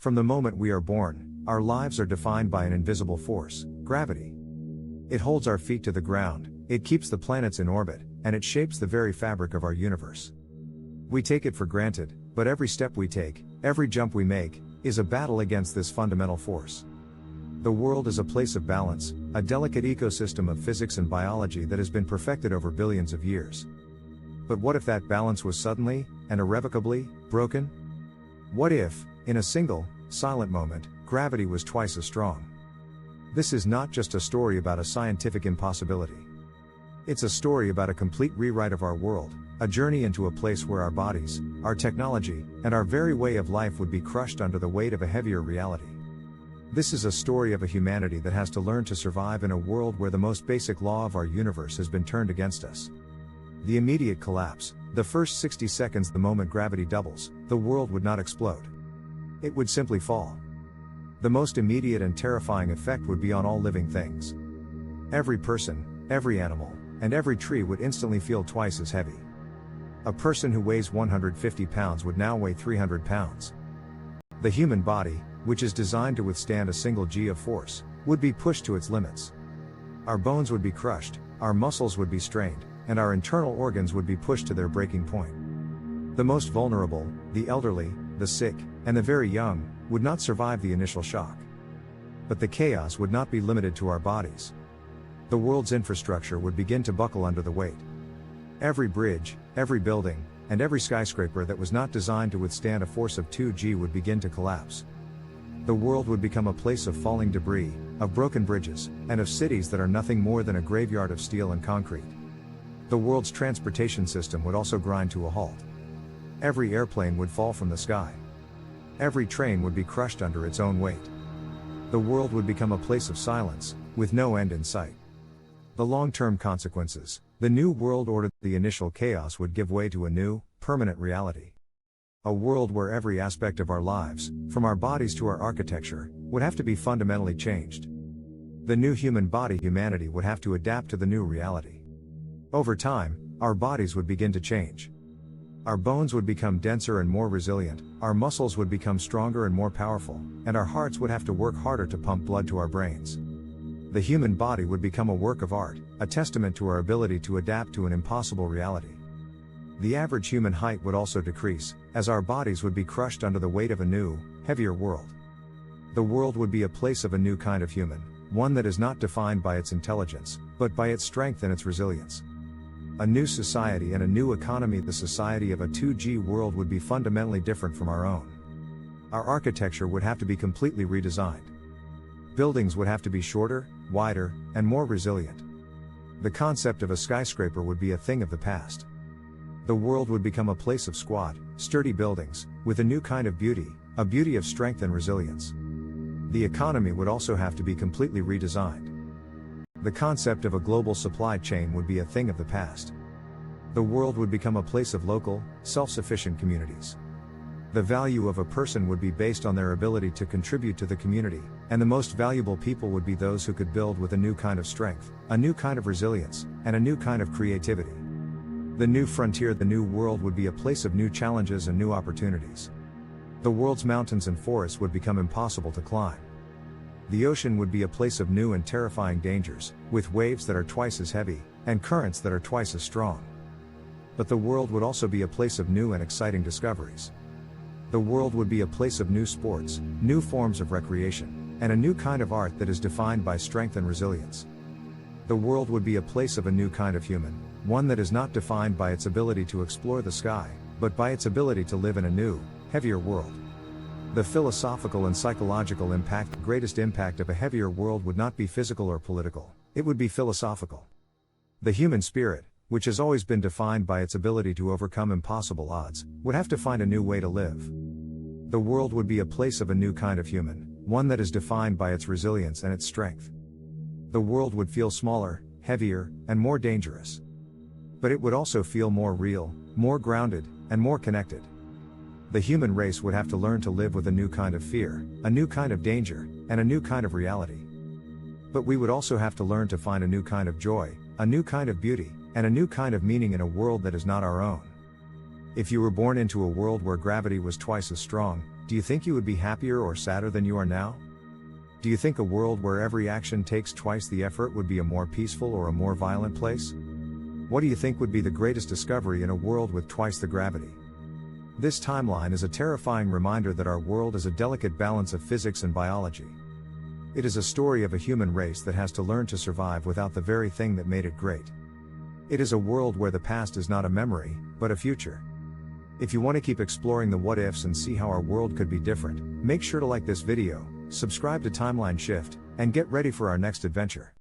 From the moment we are born, our lives are defined by an invisible force, gravity. It holds our feet to the ground, it keeps the planets in orbit, and it shapes the very fabric of our universe. We take it for granted, but every step we take, every jump we make, is a battle against this fundamental force. The world is a place of balance, a delicate ecosystem of physics and biology that has been perfected over billions of years. But what if that balance was suddenly, and irrevocably, broken? What if, in a single, silent moment, gravity was twice as strong? This is not just a story about a scientific impossibility. It's a story about a complete rewrite of our world, a journey into a place where our bodies, our technology, and our very way of life would be crushed under the weight of a heavier reality. This is a story of a humanity that has to learn to survive in a world where the most basic law of our universe has been turned against us. The immediate collapse, the first 60 seconds the moment gravity doubles, the world would not explode. It would simply fall. The most immediate and terrifying effect would be on all living things. Every person, every animal, and every tree would instantly feel twice as heavy. A person who weighs 150 pounds would now weigh 300 pounds. The human body, which is designed to withstand a single G of force, would be pushed to its limits. Our bones would be crushed, our muscles would be strained, and our internal organs would be pushed to their breaking point. The most vulnerable, the elderly, the sick, and the very young, would not survive the initial shock. But the chaos would not be limited to our bodies. The world's infrastructure would begin to buckle under the weight. Every bridge, every building, and every skyscraper that was not designed to withstand a force of 2G would begin to collapse. The world would become a place of falling debris, of broken bridges, and of cities that are nothing more than a graveyard of steel and concrete. The world's transportation system would also grind to a halt. Every airplane would fall from the sky. Every train would be crushed under its own weight. The world would become a place of silence, with no end in sight. The long-term consequences, the new world order, the initial chaos would give way to a new, permanent reality. A world where every aspect of our lives, from our bodies to our architecture, would have to be fundamentally changed. The new human body, humanity, would have to adapt to the new reality. Over time, our bodies would begin to change. Our bones would become denser and more resilient, our muscles would become stronger and more powerful, and our hearts would have to work harder to pump blood to our brains. The human body would become a work of art, a testament to our ability to adapt to an impossible reality. The average human height would also decrease, as our bodies would be crushed under the weight of a new, heavier world. The world would be a place of a new kind of human, one that is not defined by its intelligence, but by its strength and its resilience. A new society and a new economy. The society of a 2G world would be fundamentally different from our own. Our architecture would have to be completely redesigned. Buildings would have to be shorter, wider, and more resilient. The concept of a skyscraper would be a thing of the past. The world would become a place of squat, sturdy buildings, with a new kind of beauty, a beauty of strength and resilience. The economy would also have to be completely redesigned. The concept of a global supply chain would be a thing of the past. The world would become a place of local, self-sufficient communities. The value of a person would be based on their ability to contribute to the community, and the most valuable people would be those who could build with a new kind of strength, a new kind of resilience, and a new kind of creativity. The new frontier, the new world, would be a place of new challenges and new opportunities. The world's mountains and forests would become impossible to climb. The ocean would be a place of new and terrifying dangers, with waves that are twice as heavy, and currents that are twice as strong. But the world would also be a place of new and exciting discoveries. The world would be a place of new sports, new forms of recreation, and a new kind of art that is defined by strength and resilience. The world would be a place of a new kind of human, one that is not defined by its ability to explore the sky, but by its ability to live in a new, heavier world. The philosophical and psychological impact, the greatest impact of a heavier world would not be physical or political, it would be philosophical. The human spirit, which has always been defined by its ability to overcome impossible odds, would have to find a new way to live. The world would be a place of a new kind of human, one that is defined by its resilience and its strength. The world would feel smaller, heavier, and more dangerous. But it would also feel more real, more grounded, and more connected. The human race would have to learn to live with a new kind of fear, a new kind of danger, and a new kind of reality. But we would also have to learn to find a new kind of joy, a new kind of beauty, and a new kind of meaning in a world that is not our own. If you were born into a world where gravity was twice as strong, Do you think you would be happier or sadder than you are now? Do you think a world where every action takes twice the effort would be a more peaceful or a more violent place? What do you think would be the greatest discovery in a world with twice the gravity? This timeline is a terrifying reminder that our world is a delicate balance of physics and biology. It is a story of a human race that has to learn to survive without the very thing that made it great. It is a world where the past is not a memory, but a future. If you want to keep exploring the what ifs and see how our world could be different, make sure to like this video, subscribe to Timeline Shift, and get ready for our next adventure.